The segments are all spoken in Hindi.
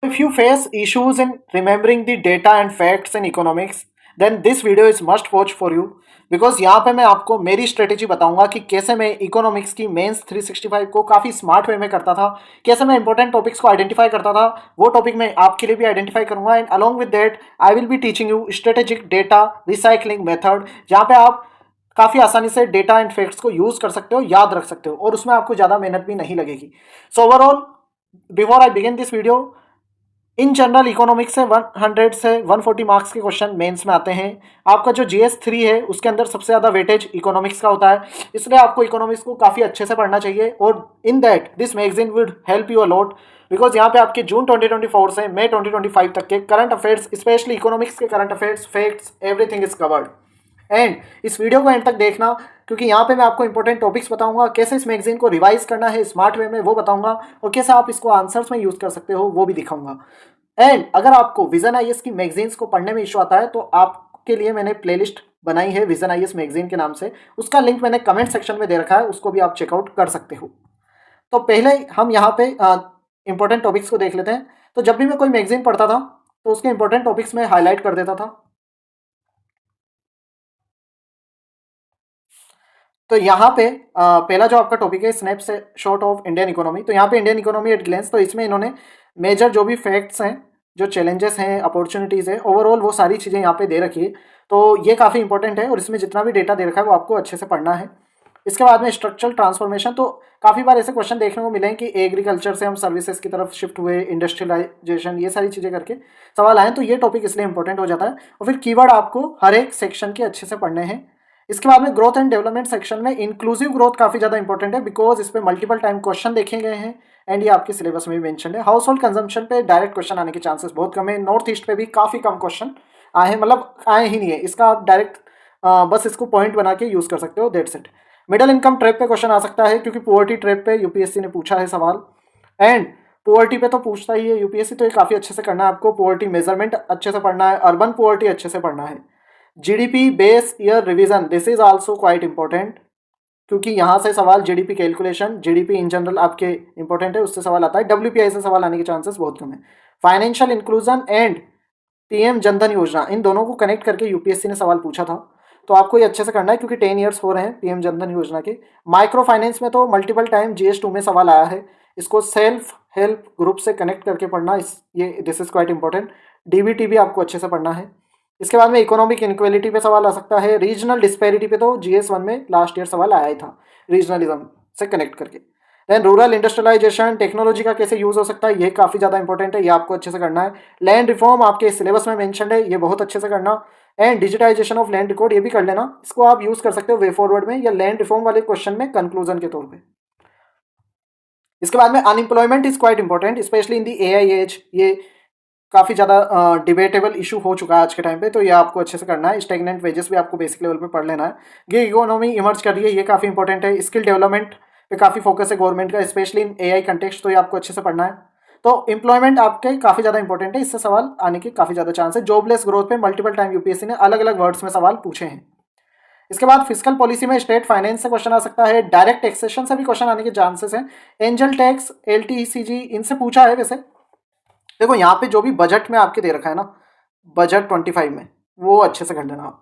If you face issues in remembering the data and facts in economics, then this video is must watch for you. Because यहाँ पे मैं आपको मेरी स्ट्रेटेजी बताऊंगा कि कैसे मैं इकोनॉमिक्स की मेंस 365 को काफ़ी स्मार्ट वे में करता था, कैसे मैं इंपॉर्टेंट टॉपिक्स को आइडेंटिफाई करता था, वो टॉपिक मैं आपके लिए भी आइडेंटिफाई करूंगा। And along with that I will be teaching you strategic data recycling method, जहाँ पे आप काफ़ी आसानी से डेटा एंड फैक्ट्स को यूज़ कर सकते हो, याद रख सकते हो, और उसमें आपको ज़्यादा मेहनत भी नहीं लगेगी। So overall before I begin this video, in general economics से 100 से 140 मार्क्स के क्वेश्चन मेंस में आते हैं। आपका जो GS3 है उसके अंदर सबसे ज़्यादा वेटेज इकोनॉमिक्स का होता है, इसलिए आपको इकोनॉमिक्स को काफ़ी अच्छे से पढ़ना चाहिए। और in that this magazine would help you a lot, because यहाँ पे आपके जून 2024 से मई 2025 तक के करंट अफेयर्स, स्पेशली इकोनॉमिक्स के current affairs, facts, everything is covered. And इस वीडियो को एंड तक देखना, क्योंकि यहाँ पे मैं आपको इंपॉर्टेंट टॉपिक्स बताऊंगा, कैसे इस मैगजीन को रिवाइज करना है स्मार्ट वे में वो बताऊंगा, और कैसे आप इसको आंसर्स में यूज़ कर सकते हो वो भी दिखाऊंगा। एंड अगर आपको विजन आईएएस की मैगजीन्स को पढ़ने में इशू आता है तो आपके लिए मैंने प्लेलिस्ट बनाई है विजन आईएएस मैगजीन के नाम से, उसका लिंक मैंने कमेंट सेक्शन में दे रखा है, उसको भी आप चेकआउट कर सकते हो। तो पहले हम यहाँ पे इंपॉर्टेंट टॉपिक्स को देख लेते हैं। तो जब भी मैं कोई मैगजीन पढ़ता था तो उसके इंपॉर्टेंट टॉपिक्स में हाईलाइट कर देता था। तो यहाँ पे पहला जो आपका टॉपिक है स्नैप से शॉर्ट ऑफ इंडियन इकोनॉमी। तो यहाँ पे इंडियन इकोनॉमी एट ग्लेंस, तो इसमें इन्होंने मेजर जो भी फैक्ट्स हैं, जो चैलेंजेस हैं, अपॉर्चुनिटीज़ हैं, ओवरऑल वो सारी चीज़ें यहाँ पे दे रखी है। तो ये काफ़ी इंपॉर्टेंट है और इसमें जितना भी डेटा दे रखा है वो आपको अच्छे से पढ़ना है। इसके बाद में स्ट्रक्चरल ट्रांसफॉर्मेशन, तो काफ़ी बार ऐसे क्वेश्चन देखने को मिले हैं कि एग्रीकल्चर से हम सर्विसेज की तरफ शिफ्ट हुए, इंडस्ट्रियलाइजेशन, ये सारी चीज़ें करके सवाल आए, तो ये टॉपिक इसलिए इंपॉर्टेंट हो जाता है। और फिर कीवर्ड आपको हर एक सेक्शन के अच्छे से पढ़ने हैं। इसके बाद में ग्रोथ एंड डेवलपमेंट सेक्शन में इंक्लूसिव ग्रोथ काफ़ी ज़्यादा इंपॉर्टेंट है, बिकॉज इस पे मल्टीपल टाइम क्वेश्चन देखे गए हैं एंड ये आपके सिलेबस में भी मेंशन है। हाउस होल्ड कंजम्पशन पे डायरेक्ट क्वेश्चन आने के चांसेस बहुत कम है। नॉर्थ ईस्ट पे भी काफ़ी कम क्वेश्चन आए हैं, मतलब आए ही नहीं है, इसका आप डायरेक्ट बस इसको पॉइंट बना के यूज़ कर सकते हो, that's it. Middle income trap पे क्वेश्चन आ सकता है, क्योंकि पुअर्टी ट्रैप पे यूपीएससी ने पूछा है सवाल, एंड पुअर्टी पे तो पूछता ही है यूपीएससी, तो ये काफ़ी अच्छे से करना है आपको। पुअर्टी मेजरमेंट अच्छे से पढ़ना है, अर्बन पुअर्टी अच्छे से पढ़ना है। GDP base year revision, this is also quite important, क्योंकि यहाँ से सवाल GDP calculation, GDP in general आपके इंपॉर्टेंट है, उससे सवाल आता है। डब्ल्यूपीआई से सवाल आने के चांसेस बहुत कम है। Financial inclusion and PM Jan Dhan योजना, इन दोनों को कनेक्ट करके यूपीएससी ने सवाल पूछा था, तो आपको ये अच्छे से करना है, क्योंकि 10 ईयर्स हो रहे हैं पीएम जनधन योजना के। माइक्रो फाइनेंस में तो मल्टीपल टाइम GS2 में सवाल आया है, इसको सेल्फ हेल्प ग्रुप से कनेक्ट करके पढ़ना, ये this is quite important. DBT भी आपको अच्छे से पढ़ना है। इसके बाद में इकोनॉमिक इनक्वेलिटी पे सवाल आ सकता है। रीजनल डिस्पैरिटी पे तो GS1 में लास्ट ईयर सवाल आया ही था, रीजनलिज्म से कनेक्ट करके। देन रूरल इंडस्ट्रियलाइजेशन, टेक्नोलॉजी का कैसे यूज़ हो सकता है, ये काफ़ी ज़्यादा इंपॉर्टेंट है, ये आपको अच्छे से करना है। लैंड रिफॉर्म आपके सिलेबस में मेंशन है, ये बहुत अच्छे से करना। And digitization of land record, ये भी कर लेना, इसको आप यूज़ कर सकते हो वे फॉरवर्ड में या लैंड रिफॉर्म वाले क्वेश्चन में कंक्लूजन के तौर पर। इसके बाद में unemployment is quite important, specially in the AI age, ये काफ़ी ज़्यादा डिबेटेबल इशू हो चुका है आज के टाइम पे, तो ये आपको अच्छे से करना है। स्टेगनेंट वेजेस भी आपको बेसिक लेवल पे पढ़ लेना है। गिग इकोनॉमी इमर्ज कर रही है, ये काफ़ी इंपॉर्टेंट है। स्किल डेवलपमेंट पे काफ़ी फोकस है गवर्नमेंट का, स्पेशली इन AI कंटेक्स्ट, तो ये आपको अच्छे से पढ़ना है। तो एम्प्लॉयमेंट आपके काफ़ी ज़्यादा इंपॉर्टेंट है, इससे सवाल आने के काफ़ी ज़्यादा चांस है। जॉबलेस ग्रोथ पे मल्टीपल टाइम यूपीएससी ने अलग अलग वर्ड्स में सवाल पूछे हैं। इसके बाद फिजिकल पॉलिसी में स्टेट फाइनेंस से क्वेश्चन आ सकता है, डायरेक्ट टैक्सेशन से भी क्वेश्चन आने के चांसेस हैं। एंजल टैक्स, LTCG, इनसे पूछा है वैसे। देखो यहाँ पे जो भी बजट में आपके दे रखा है ना, बजट 25 में, वो अच्छे से कर लेना आप,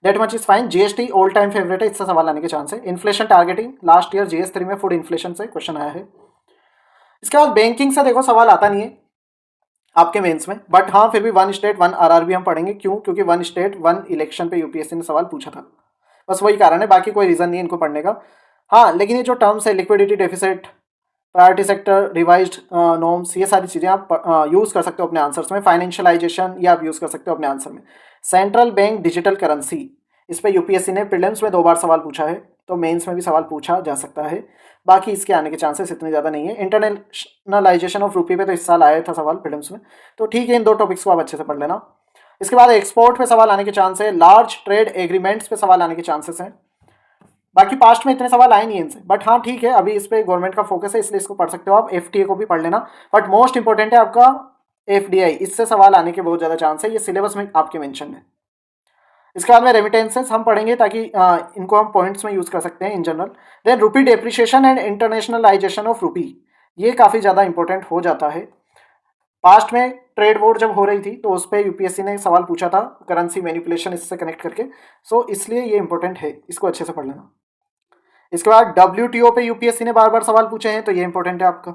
that much is fine. GST all time favourite है, इससे सवाल आने के चांस है। Inflation targeting, last year GS3 में फूड इन्फ्लेशन से क्वेश्चन आया है। इसके बाद बैंकिंग से देखो सवाल आता नहीं है आपके मेंस में, बट हाँ फिर भी वन स्टेट वन RRB हम पढ़ेंगे। क्यों? क्योंकि वन स्टेट वन इलेक्शन पे यूपीएससी ने सवाल पूछा था, बस वही कारण है, बाकी कोई रीज़न नहीं है इनको पढ़ने का। हाँ लेकिन ये जो टर्म्स है, liquidity deficit, priority sector, revised norms, ये सारी चीज़ें आप यूज़ कर सकते हो अपने आंसर्स में। फाइनेंशियलाइजेशन, ये आप यूज़ कर सकते हो अपने आंसर में। सेंट्रल बैंक डिजिटल करेंसी, इस पर यूपीएससी ने प्रीलिम्स में 2 बार सवाल पूछा है, तो मेंस में भी सवाल पूछा जा सकता है, बाकी इसके आने के चांसेस इतने ज़्यादा नहीं है। इंटरनेशनलाइजेशन ऑफ रुपये पे तो इस साल आया था सवाल प्रीलिम्स में, तो ठीक है, इन 2 टॉपिक्स को आप अच्छे से पढ़ लेना। इसके बाद एक्सपोर्ट पे सवाल आने के चांस है, लार्ज ट्रेड एग्रीमेंट्स पे सवाल आने के चांसेस हैं। बाकी पास्ट में इतने सवाल आए नहीं इनसे, बट हाँ ठीक है, अभी इस पर गवर्नमेंट का फोकस है, इसलिए इसको पढ़ सकते हो आप। FTA को भी पढ़ लेना, बट मोस्ट इंपॉर्टेंट है आपका FDI, इससे सवाल आने के बहुत ज़्यादा चांस है, ये सिलेबस में आपके मेंशन है। इसके बाद में रेमिटेंसेस हम पढ़ेंगे, ताकि इनको हम पॉइंट्स में यूज़ कर सकते हैं in general. Then rupee depreciation and internationalization of rupee, ये काफ़ी ज़्यादा इंपॉर्टेंट हो जाता है। पास्ट में ट्रेड वॉर जब हो रही थी तो उस पर यूपीएससी ने सवाल पूछा था, करेंसी मैनिपुलेशन इससे कनेक्ट करके। सो इसलिए ये इंपॉर्टेंट है, इसको अच्छे से पढ़ लेना। इसके बाद डब्ल्यूटीओ पे यूपीएससी ने बार बार सवाल पूछे हैं, तो ये इंपॉर्टेंट है आपका।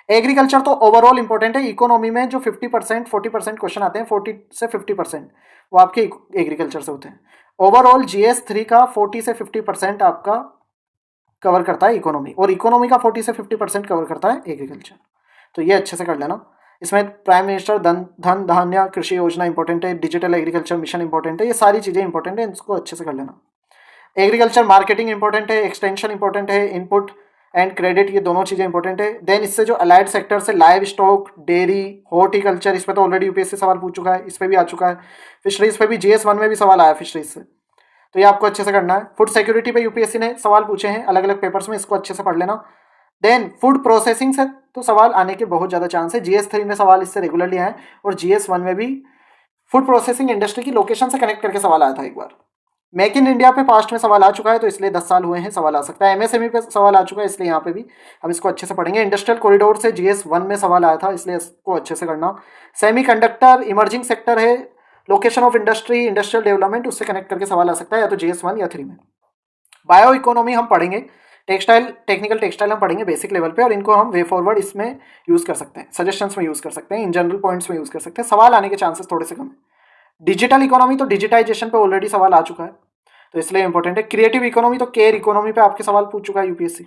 एग्रीकल्चर तो ओवरऑल इंपॉर्टेंट है। इकोनॉमी में जो 50% 40% क्वेश्चन आते हैं, 40 से 50% वो आपके एग्रीकल्चर से होते हैं। ओवरऑल GS3 का 40 से 50% आपका कवर करता है इकोनॉमी, और इकोनॉमी का 40 से 50% कवर करता है एग्रीकल्चर। तो ये अच्छे से कर लेना। इसमें प्राइम मिनिस्टर धन धान्य कृषि योजना इंपॉर्टेंट है, डिजिटल एग्रीकल्चर मिशन इंपॉर्टेंट है, ये सारी चीज़ें इंपॉर्टेंट है, इसको अच्छे से कर लेना। एग्रीकल्चर मार्केटिंग इंपॉर्टेंट है, एक्सटेंशन इंपॉर्टेंट है, इनपुट एंड क्रेडिट ये दोनों चीज़ें इंपॉर्टेंट है। देन इससे जो अलाइड सेक्टर से लाइव स्टॉक, डेयरी, हॉर्टिकल्चर, इस पर तो ऑलरेडी यूपीएससी सवाल पूछ चुका है, इस पर भी आ चुका है। फिशरीज पे भी GS1 में भी सवाल आया फिशरीज से, तो ये आपको अच्छे से करना है। फूड सिक्योरिटी पे यूपीएससी ने सवाल पूछे हैं अलग अलग पेपर्स में, इसको अच्छे से पढ़ लेना। देन फूड प्रोसेसिंग से तो सवाल आने के बहुत ज़्यादा चांस है, GS3 में सवाल इससे रेगुलरली आए, और GS1 में भी फूड प्रोसेसिंग इंडस्ट्री की लोकेशन से कनेक्ट करके सवाल आया था एक बार। मेक इन इंडिया पे पास्ट में सवाल आ चुका है, तो इसलिए 10 साल हुए हैं, सवाल आ सकता है। MSME पे सवाल आ चुका है, इसलिए यहाँ पे भी हम इसको अच्छे से पढ़ेंगे। इंडस्ट्रियल कॉरिडोर से GS1 में सवाल आया था, इसलिए इसको अच्छे से करना। सेमीकंडक्टर इमर्जिंग सेक्टर है, location of industry, industrial development, उससे कनेक्ट करके सवाल आ सकता है, या तो GS1 या 3 में। बायो इकोनॉमी हम पढ़ेंगे, टेक्सटाइल टेक्निकल टेक्सटाइल हम पढ़ेंगे बेसिक लेवल पे, और इनको हम वे फॉरवर्ड इसमें यूज़ कर सकते हैं, सजेशंस में यूज़ कर सकते हैं, इन जनरल पॉइंट्स में यूज़ कर सकते हैं। सवाल आने के चांसेस थोड़े से कम है। डिजिटल इकोनॉमी तो डिजिटाइजेशन पे ऑलरेडी सवाल आ चुका है, तो इसलिए इंपॉर्टेंट है। क्रिएटिव इकोनॉमी तो केयर इकोनॉमी पे आपके सवाल पूछ चुका है यूपीएससी,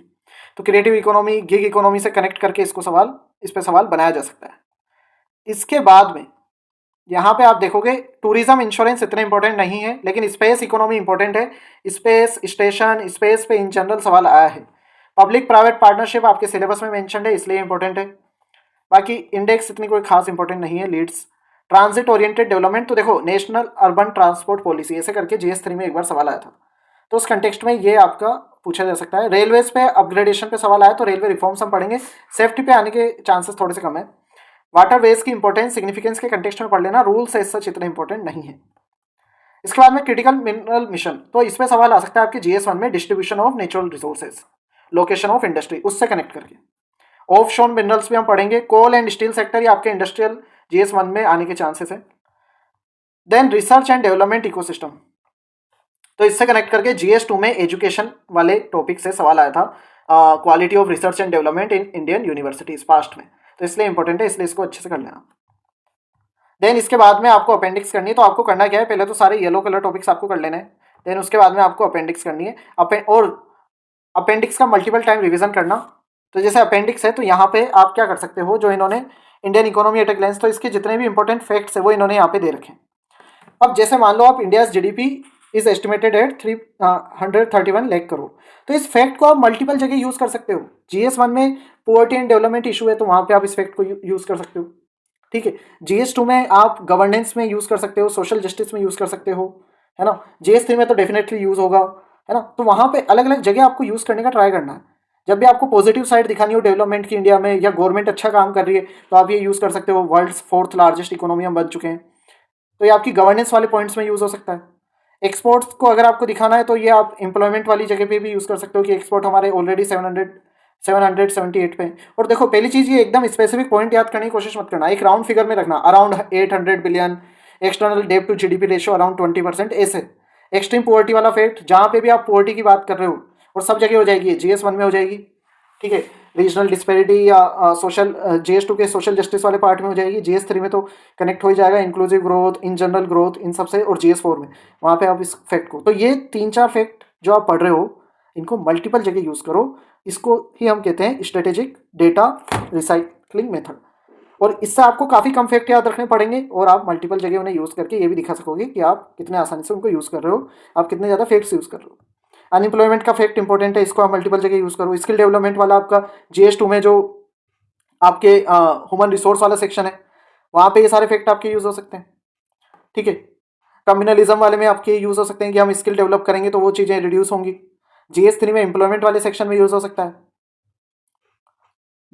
तो क्रिएटिव इकोनॉमी गिग इकोनॉमी से कनेक्ट करके इसको सवाल, इस पे सवाल बनाया जा सकता है। इसके बाद में यहाँ पे आप देखोगे टूरिज्म इंश्योरेंस इतने इंपॉर्टेंट नहीं है, लेकिन स्पेस इकोनॉमी इंपॉर्टेंट है। स्पेस स्टेशन, स्पेस पे इन जनरल सवाल आया है। पब्लिक प्राइवेट पार्टनरशिप आपके सिलेबस में मेंशन है, इसलिए इंपॉर्टेंट है। बाकी इंडेक्स इतनी कोई खास इंपॉर्टेंट नहीं है। लीड्स ट्रांजिट ओरिएंटेड डेवलपमेंट, तो देखो नेशनल अर्बन ट्रांसपोर्ट पॉलिसी ऐसे करके GS3 में एक बार सवाल आया था, तो उस कंटेक्स्ट में ये आपका पूछा जा सकता है। रेलवेज पे अपग्रेडेशन पे सवाल आया, तो रेलवे रिफॉर्म्स हम पढ़ेंगे। सेफ्टी पे आने के चांसेस थोड़े से कम है। वाटर वेज की इंपॉर्टेंस सिग्निफिकेंस के कंटेक्स्ट में पढ़ लेना, रूल्स एज सच इतना इंपॉर्टेंट नहीं है। इसके बाद में क्रिटिकल मिनरल मिशन, तो इसमें सवाल आ सकता है आपके GS1 में, distribution of natural resources, location of industry, उससे कनेक्ट करके। ऑफ शोर मिनरल्स भी हम पढ़ेंगे। कोल एंड स्टील सेक्टर, ये आपके इंडस्ट्रियल GS1 में आने के चांसेस है। Then research and development ecosystem, तो इससे कनेक्ट करके GS2 में एजुकेशन वाले टॉपिक से सवाल आया था, quality of research and development in Indian universities past में, तो इसलिए इंपॉर्टेंट है, इसलिए इसको अच्छे से कर लेना। देन इसके बाद में आपको अपेंडिक्स करनी है, तो आपको करना क्या है, पहले तो सारे येलो कलर टॉपिक्स आपको कर लेने हैं। देन उसके बाद में आपको अपेंडिक्स करनी है, और अपेंडिक्स का मल्टीपल टाइम रिवीजन करना। तो जैसे अपेंडिक्स है, तो यहाँ पे आप क्या कर सकते हो, जो इन्होंने इंडियन इकोनॉमी एट ए ग्लेंस, तो इसके जितने भी इंपॉर्टेंट फैक्ट्स है वो इन्होंने यहाँ पे दे रखे हैं। अब जैसे मान लो आप India GDP is estimated at 331 lakh crore, तो इस फैक्ट को आप मल्टीपल जगह यूज कर सकते हो। GS1 में पोवर्टी एंड डेवलपमेंट इशू है, तो वहां पे आप इस फैक्ट को यूज कर सकते हो, ठीक है। GS2 में आप गवर्नेंस में यूज कर सकते हो, सोशल जस्टिस में यूज कर सकते हो, है ना। GS3 में तो डेफिनेटली यूज होगा, है ना। तो वहां पे अलग अलग जगह आपको यूज करने का ट्राई करना है। जब भी आपको पॉजिटिव साइड दिखानी हो डेवलपमेंट की इंडिया में, या गवर्नमेंट अच्छा काम कर रही है, तो आप ये यूज कर सकते हो। वर्ल्ड 4th लार्जेस्ट इकोनॉमी हम बन चुके हैं, तो ये आपकी गवर्नेंस वाले पॉइंट्स में यूज हो सकता है। एक्सपोर्ट्स को अगर आपको दिखाना है, तो ये आप एम्प्लॉयमेंट वाली जगह पे भी यूज कर सकते हो, कि एक्सपोर्ट हमारे ऑलरेडी 778 पे। और देखो पहली चीज, ये एकदम स्पेसिफिक पॉइंट याद करने की कोशिश मत करना, एक राउंड फिगर में रखना, around 800 billion, external debt to GDP ratio around 20%, ऐसे। एक्सट्रीम पोवर्टी वाला फैक्ट, जहां पे भी आप पोवर्टी की बात कर रहे हो, और सब जगह हो जाएगी, GS1 में हो जाएगी, ठीक है। रीजनल डिस्पेरिटी या सोशल, GS2 के सोशल जस्टिस वाले पार्ट में हो जाएगी, GS3 में तो कनेक्ट हो ही जाएगा, inclusive growth, in general growth, इन सबसे, और GS4 में वहाँ पे आप इस फैक्ट को, तो ये 3-4 फैक्ट जो आप पढ़ रहे हो, इनको मल्टीपल जगह यूज़ करो। इसको ही हम कहते हैं स्ट्रेटेजिक डेटा रिसाइकलिंग मेथड, और इससे आपको काफ़ी कम फैक्ट याद रखने पड़ेंगे, और आप मल्टीपल जगह उन्हें यूज़ करके ये भी दिखा सकोगे कि आप कितने आसानी से उनको यूज़ कर रहे हो, आप कितने ज़्यादा फैक्ट्स यूज़ कर रहे हो। अनएम्प्लॉयमेंट का फैक्ट इंपॉर्टेंट है, इसको आप मल्टीपल जगह यूज़ करो। स्किल डेवलपमेंट वाला आपका GS2 में जो आपके ह्यूमन रिसोर्स वाला सेक्शन है, वहाँ पे ये सारे फैक्ट आपके यूज़ हो सकते हैं, ठीक है। कम्युनलिज्म वाले में आपके यूज़ हो सकते हैं कि हम स्किल डेवलप करेंगे तो वो चीज़ें रिड्यूस होंगी। GS3 में एम्प्लॉयमेंट वाले सेक्शन में यूज़ हो सकता है।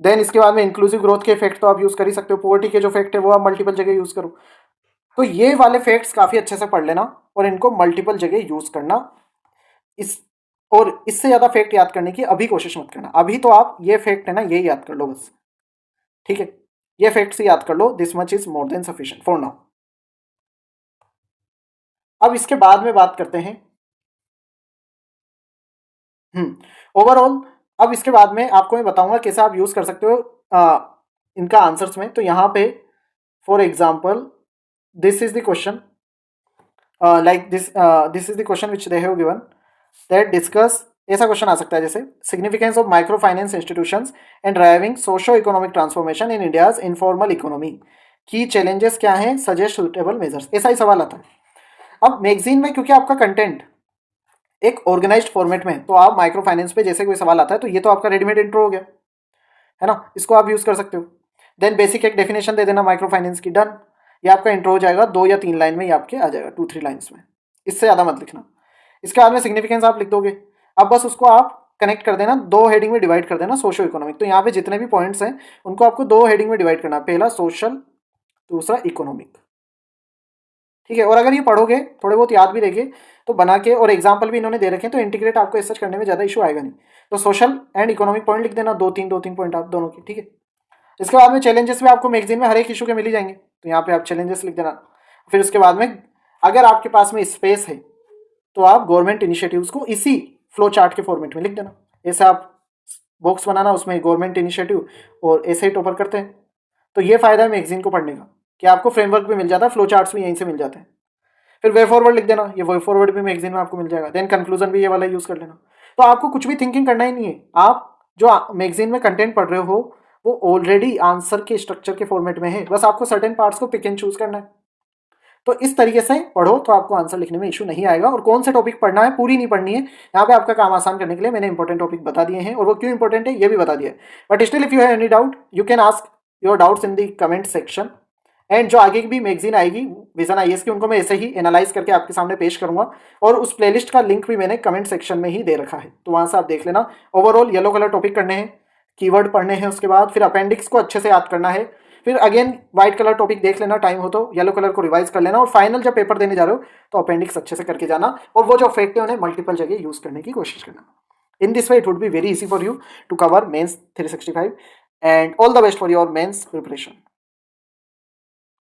देन इसके बाद में इंक्लूसिव ग्रोथ के फैक्ट तो आप यूज़ कर ही सकते हो, पोवर्टी के जो फैक्ट है वो आप मल्टीपल जगह यूज़ करो। तो ये वाले फैक्ट्स काफ़ी अच्छे से पढ़ लेना, और इनको मल्टीपल जगह यूज़ करना। इस और इससे ज़्यादा फैक्ट याद करने की अभी कोशिश मत करना, अभी तो आप ये फैक्ट है ना, यही याद कर लो बस, ठीक है। ये फैक्ट्स याद कर लो, this much is more than sufficient for now. अब इसके बाद में बात करते हैं ओवरऑल। अब इसके बाद में आपको मैं बताऊंगा कैसे आप यूज कर सकते हो इनका आंसर्स में। तो यहाँ पे for example this is the question, like this is the question which they have given that discuss, ऐसा क्वेश्चन आ सकता है जैसे significance of micro finance institutions and driving socio economic transformation in India's informal economy, की चैलेंजेस क्या हैं, सजेस्ट सुटेबल मेजर्स, ऐसा ही सवाल आता है। अब मैगजीन में क्योंकि आपका कंटेंट एक ऑर्गेनाइज्ड फॉर्मेट में, तो आप माइक्रो फाइनेंस पे जैसे कोई सवाल आता है तो ये तो आपका रेडीमेड इंट्रो हो गया है ना, इसको आप यूज कर सकते हो। देन बेसिक एक डेफिनेशन दे देना माइक्रो फाइनेंस की, डन। ये आपका इंट्रो हो जाएगा, 2 या 3 लाइन में ये आपके आ जाएगा, 2-3 लाइन्स में, इससे ज़्यादा मत लिखना। इसके बाद में सिग्निफिकेंस आप लिख दोगे। अब बस उसको आप कनेक्ट कर देना, 2 हेडिंग में डिवाइड कर देना, सोशो इकोनॉमिक। तो यहाँ पे जितने भी पॉइंट्स हैं उनको आपको 2 हेडिंग में डिवाइड करना, पहला सोशल, दूसरा इकोनॉमिक, ठीक है। और अगर ये पढ़ोगे, थोड़े बहुत याद भी रहेंगे तो बना के, और एग्जाम्पल भी इन्होंने दे रखे हैं तो इंटीग्रेट आपको रिसर्च करने में ज़्यादा इशू आएगा नहीं। तो सोशल एंड इकोनॉमिक पॉइंट लिख देना, 2-3 पॉइंट आप दोनों की, ठीक है। इसके बाद में चैलेंजेस भी आपको मैगजीन में हर एक इशू के मिल ही जाएंगे, तो यहाँ पे आप चैलेंजेस लिख देना। फिर उसके बाद में अगर आपके पास में स्पेस है तो आप गवर्नमेंट इनिशिएटिव्स को इसी फ्लो चार्ट के फॉर्मेट में लिख देना। ऐसे आप बॉक्स बनाना, उसमें गवर्नमेंट इनिशिएटिव और ऐसे ही टॉपर करते हैं। तो ये फायदा है मैगजीन को पढ़ने का कि आपको फ्रेमवर्क भी मिल जाता है, फ्लो चार्ट्स भी यहीं से मिल जाते हैं। फिर वे फॉरवर्ड लिख देना, ये वे फॉरवर्ड भी मैगजीन में आपको मिल जाएगा। देन कंक्लूजन भी ये वाला यूज कर लेना। तो आपको कुछ भी थिंकिंग करना ही नहीं है, आप जो मैगजीन में कंटेंट पढ़ रहे हो वो ऑलरेडी आंसर के स्ट्रक्चर के फॉर्मेट में है, बस आपको सर्टेन पार्ट्स को पिक एंड चूज करना है। तो इस तरीके से पढ़ो तो आपको आंसर लिखने में इशू नहीं आएगा। और कौन से टॉपिक पढ़ना है पूरी नहीं पढ़नी है, यहाँ पे आपका काम आसान करने के लिए मैंने इंपॉर्टेंट टॉपिक बता दिए हैं, और वो क्यों इंपॉर्टेंट है ये भी बता दिया है। But still if you have any doubt you can ask your doubts in the comment section. And जो आगे की भी मैगजीन आएगी विजन आईएएस की, उनको मैं ऐसे ही एनालाइज करके आपके सामने पेश करूंगा, और उस प्लेलिस्ट का लिंक भी मैंने कमेंट सेक्शन में ही दे रखा है, तो वहां से आप देख लेना। ओवरऑल येलो कलर टॉपिक करने हैं, कीवर्ड पढ़ने हैं, उसके बाद फिर अपेंडिक्स को अच्छे से याद करना है, फिर अगेन व्हाइट कलर टॉपिक देख लेना, टाइम हो तो येलो कलर को रिवाइज कर लेना, और फाइनल जब पेपर देने जा रहे हो तो अपेंडिक्स अच्छे से करके जाना, और वो जो फैक्ट है उन्हें मल्टीपल जगह यूज करने की कोशिश करना। In this way it would be very easy for you to cover mains 365 and all the best for your mains preparation.